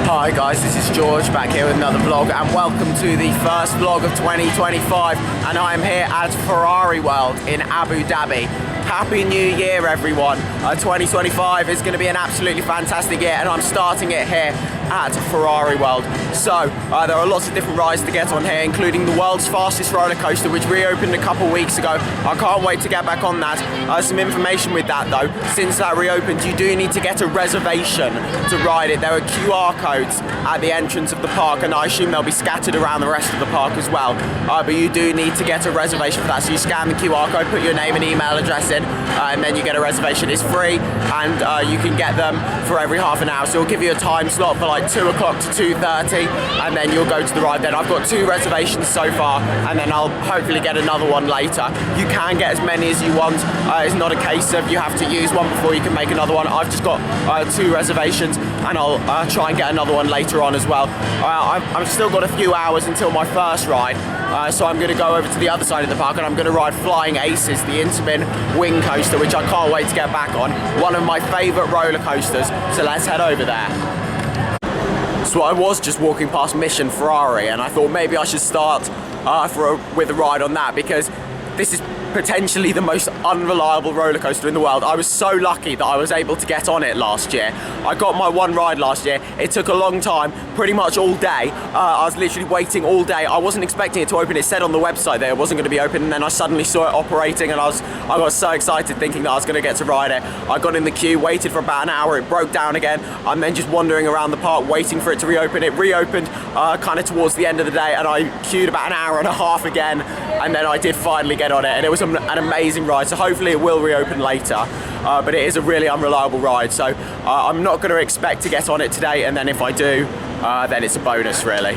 Hi guys, this is George back here with another vlog, and welcome to the first vlog of 2025, and I am here at Ferrari World in Abu Dhabi. Happy New Year everyone. 2025 is going to be an absolutely fantastic year, and I'm starting it here at Ferrari World. So there are lots of different rides to get on here, including the world's fastest roller coaster, which reopened a couple weeks ago. I can't wait to get back on that. Some information with that though, since that reopened, you do need to get a reservation to ride it. There are QR codes at the entrance of the park, and I assume they'll be scattered around the rest of the park as well. But you do need to get a reservation for that. So you scan the QR code, put your name and email address in, and then you get a reservation. It's free, and you can get them for every half an hour. So it'll give you a time slot for like 2 o'clock to 2:30, and then you'll go to the ride then. I've got 2 reservations so far, and then I'll hopefully get another one later. You can get as many as you want. It's not a case of you have to use one before you can make another one. I've just got 2 reservations, and I'll try and get another one later on as well. I've still got a few hours until my first ride, so I'm going to go over to the other side of the park, and I'm going to ride Flying Aces, the Intamin wing coaster, which I can't wait to get back on. One of my favourite roller coasters, so let's head over there. So I was just walking past Mission Ferrari, and I thought maybe I should start with a ride on that, because this is potentially the most unreliable roller coaster in the world. I was so lucky that I was able to get on it last year. I got my one ride last year. It took a long time, pretty much all day. I was literally waiting all day. I wasn't expecting it to open. It said on the website that it wasn't going to be open, and then I suddenly saw it operating, and I got so excited thinking that I was going to get to ride it. I got in the queue, waited for about an hour. It broke down again. I'm then just wandering around the park waiting for it to reopen. It reopened kind of towards the end of the day, and I queued about an hour and a half again, and then I did finally get on it, and it was an amazing ride. So hopefully it will reopen later, but it is a really unreliable ride, so I'm not going to expect to get on it today, and then if I do, then it's a bonus really.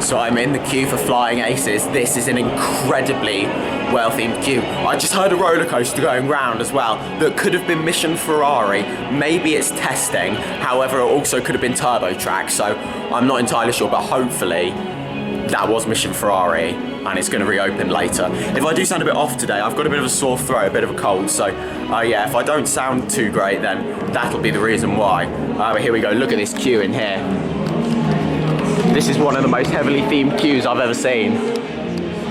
So I'm in the queue for Flying Aces. This is an incredibly well-themed queue. I just heard a roller coaster going round as well that could have been Mission Ferrari. Maybe it's testing, however it also could have been Turbo Track, so I'm not entirely sure, but hopefully that was Mission Ferrari, and it's going to reopen later. If I do sound a bit off today, I've got a bit of a sore throat, a bit of a cold, so yeah, if I don't sound too great, then that'll be the reason why. But here we go, look at this queue in here. This is one of the most heavily themed queues I've ever seen.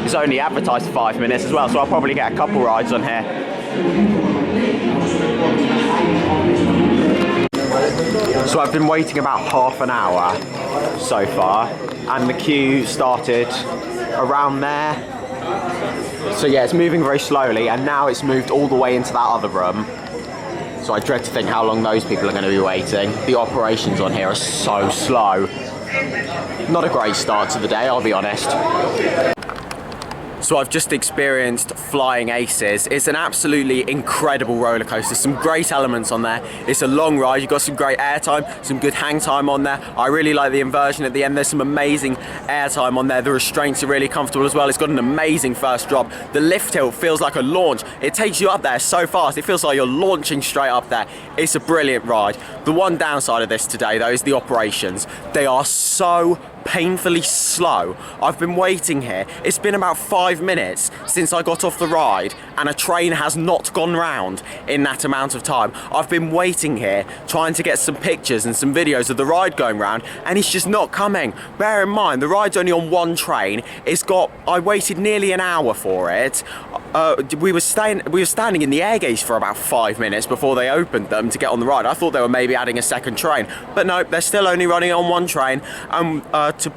It's only advertised for 5 minutes as well, so I'll probably get a couple rides on here. So I've been waiting about half an hour so far, and the queue started around there. So yeah, it's moving very slowly, and now it's moved all the way into that other room. So I dread to think how long those people are going to be waiting. The operations on here are so slow. Not a great start to the day, I'll be honest. So I've just experienced Flying Aces. It's an absolutely incredible roller coaster. Some great elements on there. It's a long ride. You've got some great airtime, some good hang time on there. I really like the inversion at the end. There's some amazing airtime on there. The restraints are really comfortable as well. It's got an amazing first drop. The lift hill feels like a launch. It takes you up there so fast. It feels like you're launching straight up there. It's a brilliant ride. The one downside of this today though is the operations. They are so painfully slow. I've been waiting here. It's been about 5 minutes since I got off the ride, and a train has not gone round in that amount of time. I've been waiting here trying to get some pictures and some videos of the ride going round, and it's just not coming. Bear in mind, the ride's only on one train. I waited nearly an hour for it. We were standing in the air gauge for about 5 minutes before they opened them to get on the ride. I thought they were maybe adding a second train, but no, they're still only running on one train. To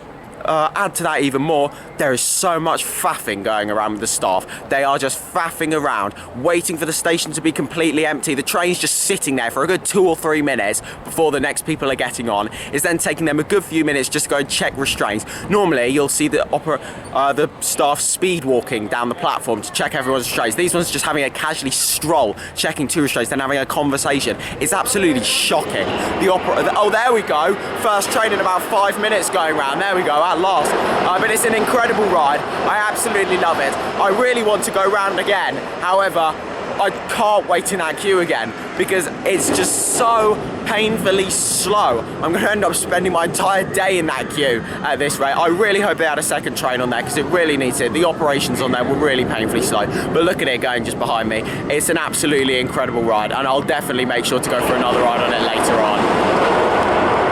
add to that even more, there is so much faffing going around with the staff. They are just faffing around, waiting for the station to be completely empty. The train's just sitting there for a good 2 or 3 minutes before the next people are getting on. It's then taking them a good few minutes just to go and check restraints. Normally, you'll see the staff speed walking down the platform to check everyone's restraints. These ones just having a casually stroll, checking 2 restraints, then having a conversation. It's absolutely shocking. Oh, there we go. First train in about 5 minutes going round. There we go, at last. But it's an incredible ride. I absolutely love it. I really want to go round again. However, I can't wait in that queue again because it's just so painfully slow. I'm going to end up spending my entire day in that queue at this rate. I really hope they had a second train on there because it really needs it. The operations on there were really painfully slow. But look at it going just behind me. It's an absolutely incredible ride, and I'll definitely make sure to go for another ride on it later on.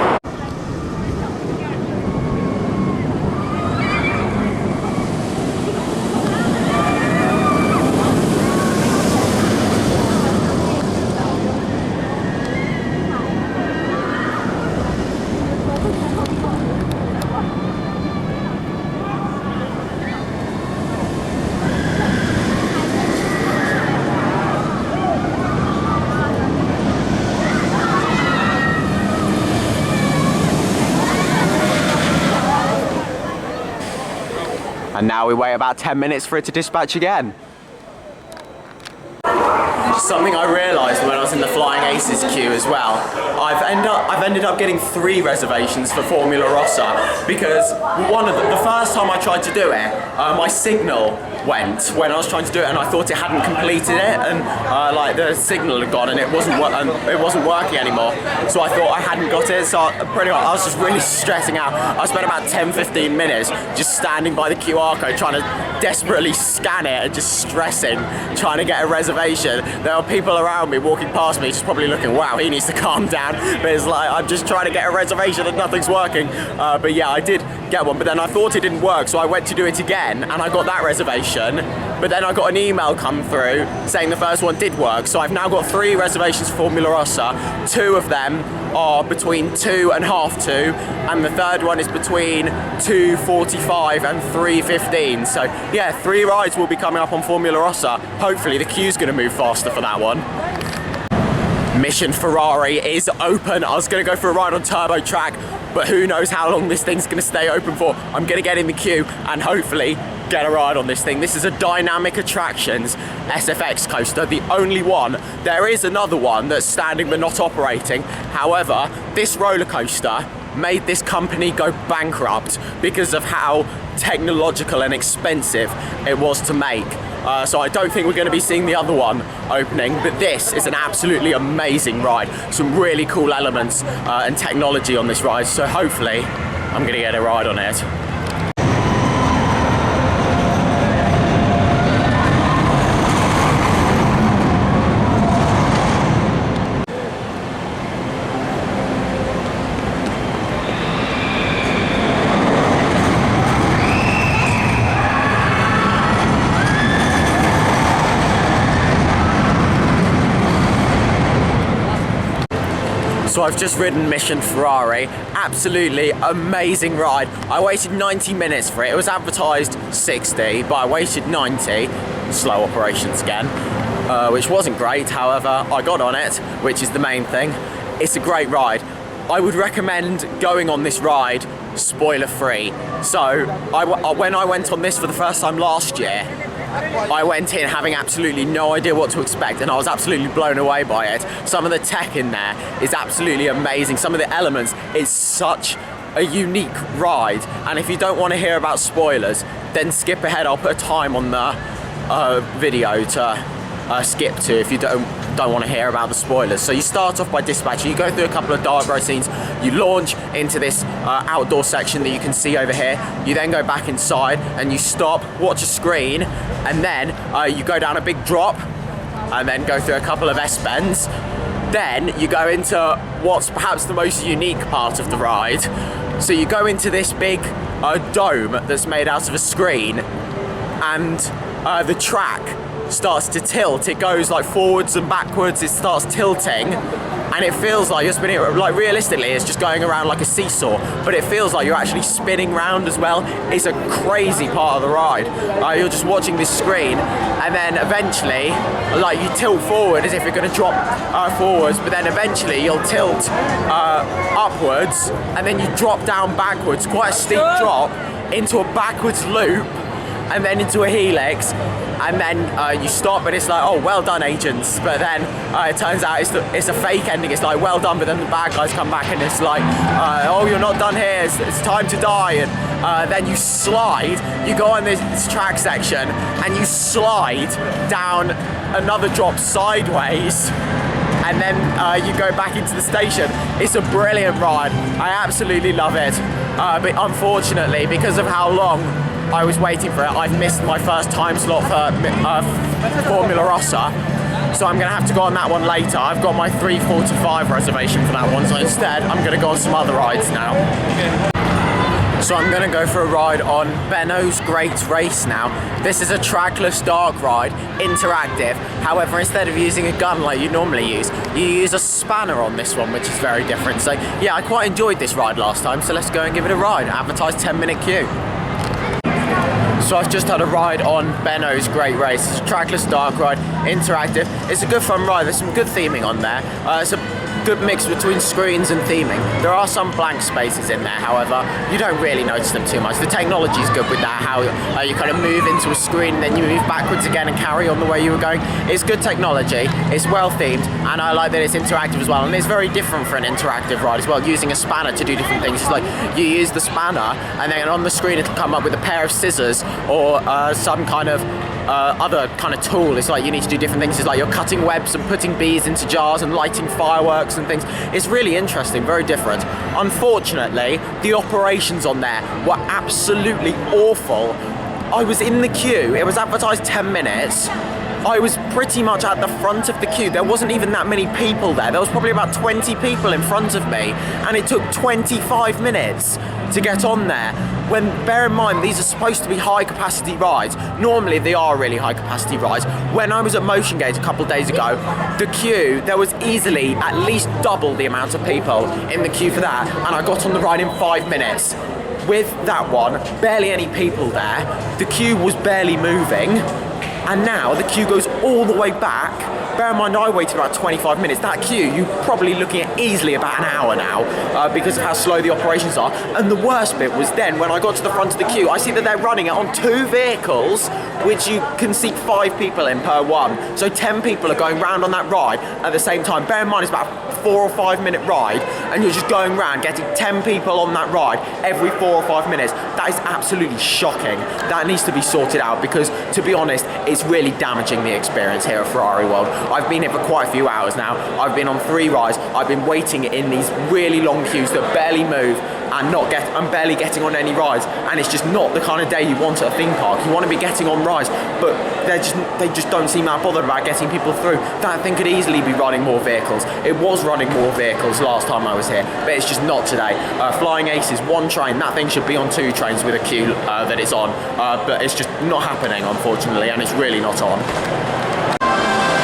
And now we wait about 10 minutes for it to dispatch again. Something I realised when I was in the Flying Aces queue as well, I've ended up getting 3 reservations for Formula Rossa because the first time I tried to do it, my signal went when I was trying to do it, and I thought it hadn't completed it, and like the signal had gone and it wasn't working anymore. So I thought I hadn't got it, so pretty much I was just really stressing out. I spent about 10-15 minutes just standing by the QR code trying to desperately scan it and just stressing, trying to get a reservation. There were people around me walking past me just probably looking, wow, he needs to calm down, but it's like I'm just trying to get a reservation and nothing's working. But yeah, I did get one, but then I thought it didn't work, so I went to do it again and I got that reservation. But then I got an email come through saying the first one did work, so I've now got 3 reservations for Formula Rossa. 2 of them are between 2 and half 2, and the third one is between 2:45 and 3:15. So yeah, 3 rides will be coming up on Formula Rossa. Hopefully the queue's going to move faster for that one. Mission Ferrari is open. I was going to go for a ride on Turbo Track, but who knows how long this thing's going to stay open for. I'm going to get in the queue and hopefully get a ride on this thing. This is a Dynamic Attractions SFX coaster, the only one. There is another one that's standing but not operating. However, this roller coaster made this company go bankrupt because of how technological and expensive it was to make. So I don't think we're going to be seeing the other one opening, but this is an absolutely amazing ride. Some really cool elements and technology on this ride, so hopefully I'm going to get a ride on it. So I've just ridden Mission Ferrari, absolutely amazing ride. I waited 90 minutes for it. It was advertised 60, but I waited 90. Slow operations again, which wasn't great. However, I got on it, which is the main thing. It's a great ride. I would recommend going on this ride spoiler free. So when I went on this for the first time last year, I went in having absolutely no idea what to expect, and I was absolutely blown away by it. Some of the tech in there is absolutely amazing. Some of the elements, it's such a unique ride. And if you don't want to hear about spoilers, then skip ahead. I'll put a time on the video to skip to if you don't want to hear about the spoilers. So you start off by dispatching, you go through a couple of dive road scenes, you launch into this outdoor section that you can see over here, you then go back inside and you stop, watch a screen, and then you go down a big drop and then go through a couple of S-bends. Then you go into what's perhaps the most unique part of the ride. So you go into this big dome that's made out of a screen, and the track starts to tilt. It goes like forwards and backwards, it starts tilting, and it feels like you're spinning, like realistically it's just going around like a seesaw, but it feels like you're actually spinning round as well. It's a crazy part of the ride. You're just watching this screen, and then eventually like you tilt forward as if you're going to drop forwards, but then eventually you'll tilt upwards, and then you drop down backwards, quite a steep drop, into a backwards loop, and then into a helix, and then you stop, and it's like, oh, well done, agents. But then it turns out it's a fake ending. It's like, well done, but then the bad guys come back and it's like, oh, you're not done here, it's time to die. And then you slide, you go on this track section, and you slide down another drop sideways, and then you go back into the station. It's a brilliant ride. I absolutely love it. But unfortunately, because of how long I was waiting for it, I've missed my first time slot for Formula Rossa. So I'm going to have to go on that one later. I've got my 3:45 reservation for that one, so instead I'm going to go on some other rides now. So I'm going to go for a ride on Benno's Great Race now. This is a trackless dark ride, interactive. However, instead of using a gun like you normally use, you use a spanner on this one, which is very different. So yeah, I quite enjoyed this ride last time, so let's go and give it a ride. Advertised 10-minute queue. So I've just had a ride on Benno's Great Race. It's a trackless dark ride, interactive. It's a good fun ride. There's some good theming on there. It's a good mix between screens and theming. There are some blank spaces in there, however, you don't really notice them too much. The technology is good with that, how you kind of move into a screen and then you move backwards again and carry on the way you were going. It's good technology, it's well themed, and I like that it's interactive as well, and it's very different for an interactive ride as well, using a spanner to do different things. It's like you use the spanner and then on the screen it'll come up with a pair of scissors or some kind of other kind of tool. It's like you need to do different things. It's like you're cutting webs and putting bees into jars and lighting fireworks and things. It's really interesting, very different. Unfortunately, the operations on there were absolutely awful. I was in the queue, it was advertised 10 minutes. I was pretty much at the front of the queue. There wasn't even that many people there. There was probably about 20 people in front of me, and it took 25 minutes to get on there. When, bear in mind, these are supposed to be high capacity rides. Normally they are really high capacity rides. When I was at Motion Gate a couple of days ago, the queue, there was easily at least double the amount of people in the queue for that, and I got on the ride in 5 minutes. With that one, barely any people there. The queue was barely moving. And now the queue goes all the way back. Bear in mind, I waited about 25 minutes. That queue, you're probably looking at easily about an hour now because of how slow the operations are. And the worst bit was then when I got to the front of the queue, I see that they're running it on 2 vehicles, which you can seat 5 people in per one. So 10 people are going round on that ride at the same time. Bear in mind, it's about a 4 or 5 minute ride, and you're just going round getting 10 people on that ride every 4 or 5 minutes. That is absolutely shocking. That needs to be sorted out because, to be honest, it's really damaging the experience here at Ferrari World. I've been here for quite a few hours now. I've been on 3 rides. I've been waiting in these really long queues that barely move and I'm barely getting on any rides, and it's just not the kind of day you want at a theme park. You want to be getting on rides, but they just don't seem that bothered about getting people through. That thing could easily be running more vehicles. It was running more vehicles last time I was here, but it's just not today. Flying Aces, 1 train, that thing should be on 2 trains with a queue that it's on, but it's just not happening, unfortunately, and it's really not on.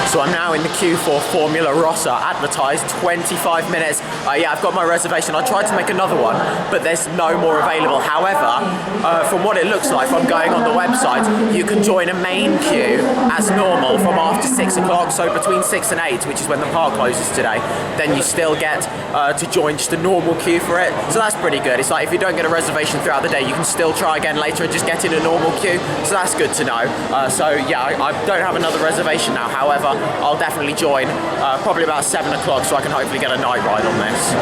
So I'm now in the queue for Formula Rossa, advertised 25 minutes. Yeah, I've got my reservation. I tried to make another one, but there's no more available. However, from what it looks like from going on the website, you can join a main queue as normal from after 6 o'clock, so between 6 and 8, which is when the park closes today. Then you still get to join just a normal queue for it. So that's pretty good. It's like if you don't get a reservation throughout the day, you can still try again later and just get in a normal queue. So that's good to know. So yeah, I don't have another reservation now. However, I'll definitely join probably about 7 o'clock so I can hopefully get a night ride on this.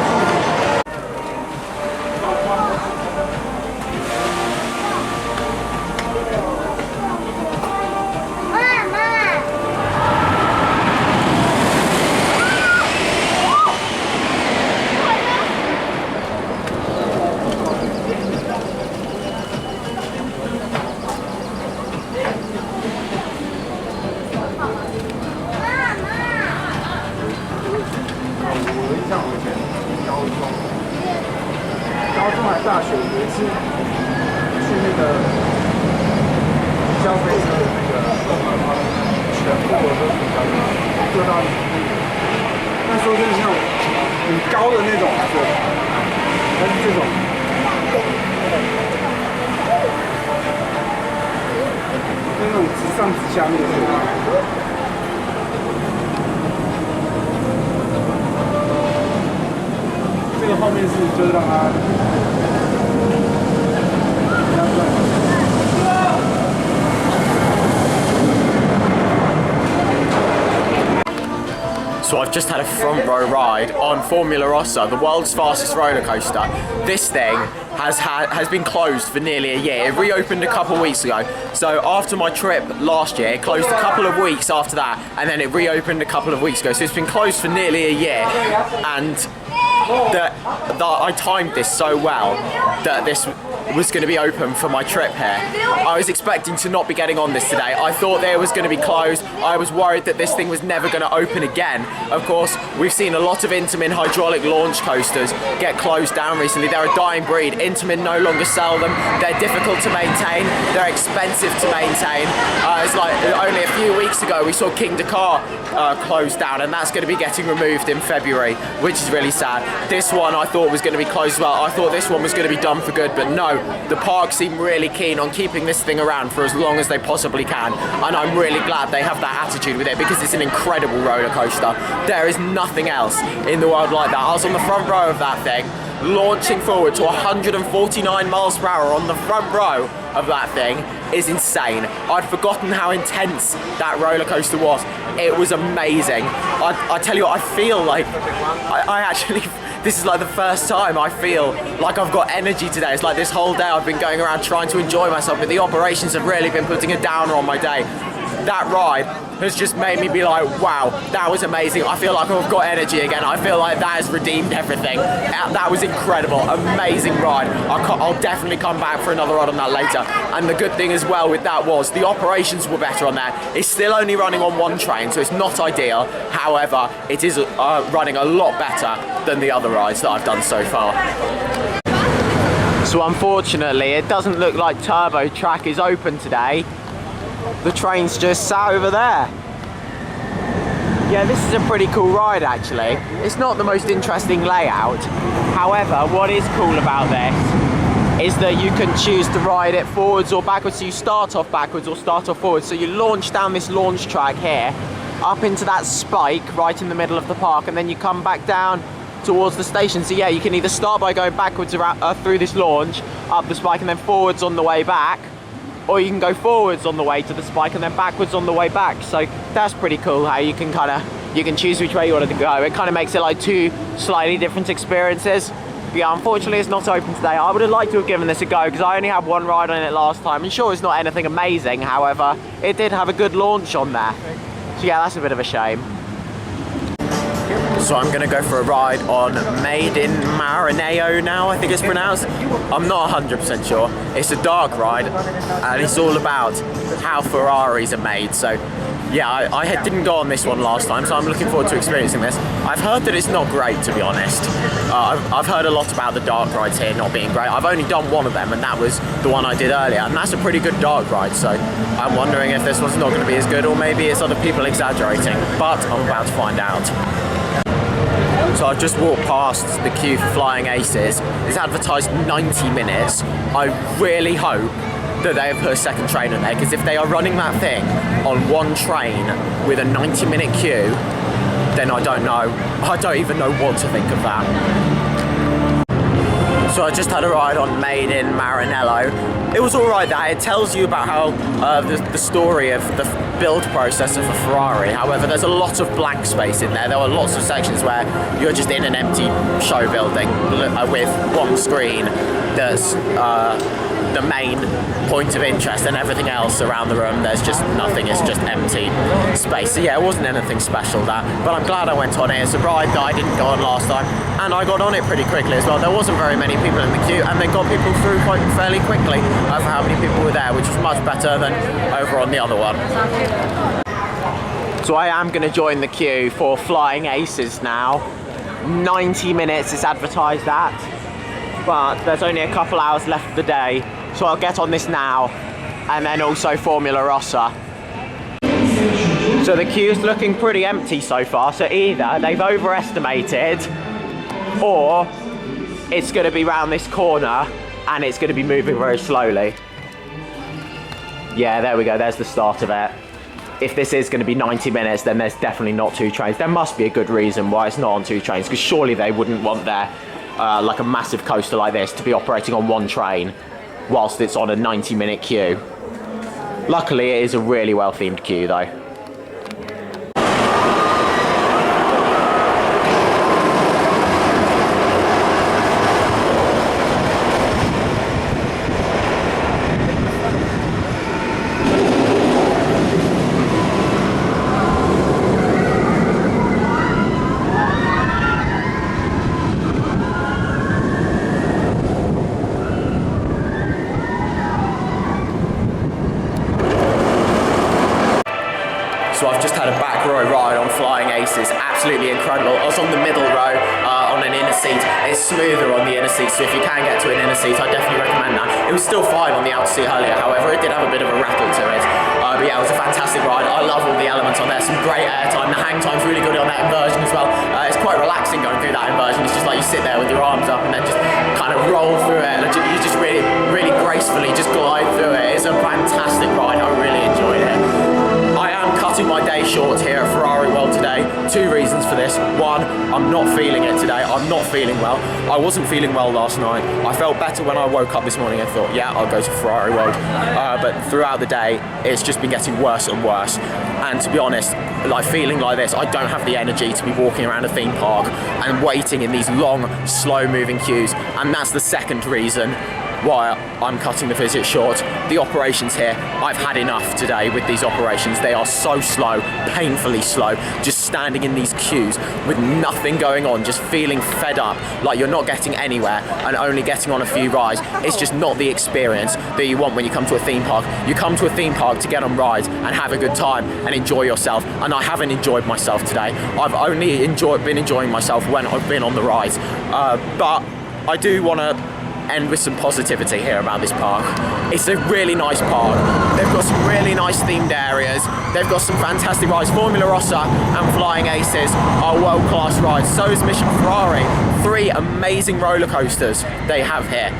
高中还大学有一次去那个消费者的那个全部我都比较做到那时候就是那种很高的那种坐，还是这种，那种直上直下那个。这个后面是就是让它这样转。So I've just had a front row ride on Formula Rossa, the world's fastest roller coaster. This thing has been closed for nearly a year. It reopened a couple of weeks ago. So after my trip last year, it closed a couple of weeks after that, and then it reopened a couple of weeks ago. So it's been closed for nearly a year, and I timed this so well that this was going to be open for my trip here. I was expecting to not be getting on this today. I thought that it was going to be closed. I was worried that this thing was never going to open again. Of course, we've seen a lot of Intamin hydraulic launch coasters get closed down recently. They're a dying breed. Intamin no longer sell them. They're difficult to maintain. They're expensive to maintain. It's like only a few weeks ago we saw King Dakar closed down, and that's going to be getting removed in February, which is really sad. This one I thought was going to be close well. I thought this one was going to be done for good, but no, the park seem really keen on keeping this thing around for as long as they possibly can, and I'm really glad they have that attitude with it, because it's an incredible roller coaster. There is nothing else in the world like that. I was on the front row of that thing, launching forward to 149 miles per hour on the front row of that thing is insane. I'd forgotten how intense that roller coaster was. It was amazing. I tell you what, I feel like I actually, this is like the first time I feel like I've got energy today. It's like this whole day I've been going around trying to enjoy myself, but the operations have really been putting a downer on my day. That ride has just made me be like, wow, that was amazing. I feel like I've got energy again. I feel like that has redeemed everything. That was incredible, amazing ride. I'll definitely come back for another ride on that later. And the good thing as well with that was the operations were better on there. It's still only running on one train, so it's not ideal. However, it is running a lot better than the other rides that I've done so far. So unfortunately, it doesn't look like Turbo Track is open today. The train's just sat over there. Yeah, this is a pretty cool ride actually. It's not the most interesting layout. However, what is cool about this is that you can choose to ride it forwards or backwards. So you start off backwards or start off forwards. So you launch down this launch track here, up into that spike right in the middle of the park, and then you come back down towards the station. So yeah, you can either start by going backwards around, through this launch, up the spike, and then forwards on the way back, or you can go forwards on the way to the spike and then backwards on the way back. So that's pretty cool how you can you can choose which way you want to go. It kind of makes it like two slightly different experiences. But yeah, unfortunately it's not open today. I would have liked to have given this a go because I only had one ride on it last time, and sure, it's not anything amazing, however it did have a good launch on there. So yeah, that's a bit of a shame. So I'm gonna go for a ride on Made in Maranello now, I think it's pronounced. I'm not 100% sure. It's a dark ride and it's all about how Ferraris are made. So yeah, I didn't go on this one last time, so I'm looking forward to experiencing this. I've heard that it's not great, to be honest. I've heard a lot about the dark rides here not being great. I've only done one of them, and that was the one I did earlier, and that's a pretty good dark ride, so I'm wondering if this one's not going to be as good, or maybe it's other people exaggerating, but I'm about to find out. So I've just walked past the queue for Flying Aces. It's advertised 90 minutes. I really hope that they have put a second train in there, because if they are running that thing on one train with a 90-minute queue, then I don't know. I don't even know what to think of that. So I just had a ride on Made in Maranello. It was alright that it tells you about how the story of the build process of a Ferrari. However, there's a lot of blank space in there. There were lots of sections where you're just in an empty show building with one screen that's the main point of interest, and everything else around the room there's just nothing. It's just empty space. So yeah, it wasn't anything special that, but I'm glad I went on it. It's a ride that I didn't go on last time, and I got on it pretty quickly as well. There wasn't very many people in the queue, and they got people through quite fairly quickly over how many people were there, which was much better than over on the other one. So I am going to join the queue for Flying Aces now. 90 minutes is advertised at, but there's only a couple hours left of the day, so I'll get on this now, and then also Formula Rossa. So the queue's looking pretty empty so far, so either they've overestimated, or it's going to be round this corner and it's going to be moving very slowly. Yeah, there we go, there's the start of it. If this is going to be 90 minutes, then there's definitely not two trains. There must be a good reason why it's not on two trains, because surely they wouldn't want their like a massive coaster like this to be operating on one train whilst it's on a 90-minute queue. Luckily, it is a really well-themed queue though. So I've just had a back row ride on Flying Aces, absolutely incredible. I was on the middle row on on an inner seat. It's smoother on the inner seat, so if you can get to an inner seat, I definitely recommend that. It was still fine on the outer seat earlier, however, it did have a bit of a rattle to it. But yeah, it was a fantastic ride. I love all the elements on there, some great airtime. The hang time's really good on that inversion as well. It's quite relaxing going through that inversion. It's just like you sit there with your arms up and then just kind of roll through it, and you just really, really gracefully just glide through it. It's a fantastic ride. I really enjoyed it. I am cutting my day short here at Ferrari World today. Two reasons for this. One, I'm not feeling it today. I'm not feeling well. I wasn't feeling well last night. I felt better when I woke up this morning and thought, yeah, I'll go to Ferrari World. But throughout the day, it's just been getting worse and worse. And to be honest, like feeling like this, I don't have the energy to be walking around a theme park and waiting in these long, slow-moving queues. And that's the second reason why I'm cutting the visit short. The operations here, I've had enough today with these operations. They are so slow, painfully slow, just standing in these queues with nothing going on, just feeling fed up, like you're not getting anywhere and only getting on a few rides. It's just not the experience that you want when you come to a theme park. You come to a theme park to get on rides and have a good time and enjoy yourself, and I haven't enjoyed myself today. I've only been enjoying myself when I've been on the rides. But I do want to end with some positivity here about this park. It's a really nice park. They've got some really nice themed areas. They've got some fantastic rides. Formula Rossa and Flying Aces are world-class rides. So is Mission Ferrari. 3 amazing roller coasters they have here.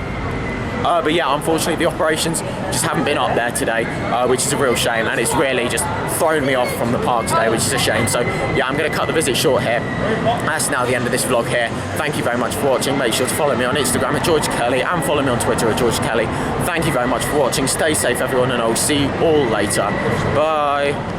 But yeah, unfortunately the operations just haven't been up there today, which is a real shame, and it's really just thrown me off from the park today, which is a shame. So yeah, I'm going to cut the visit short here. That's now the end of this vlog here. Thank you very much for watching. Make sure to follow me on Instagram at George Kelly and follow me on Twitter at George Kelly. Thank you very much for watching. Stay safe everyone, and I'll see you all later. Bye.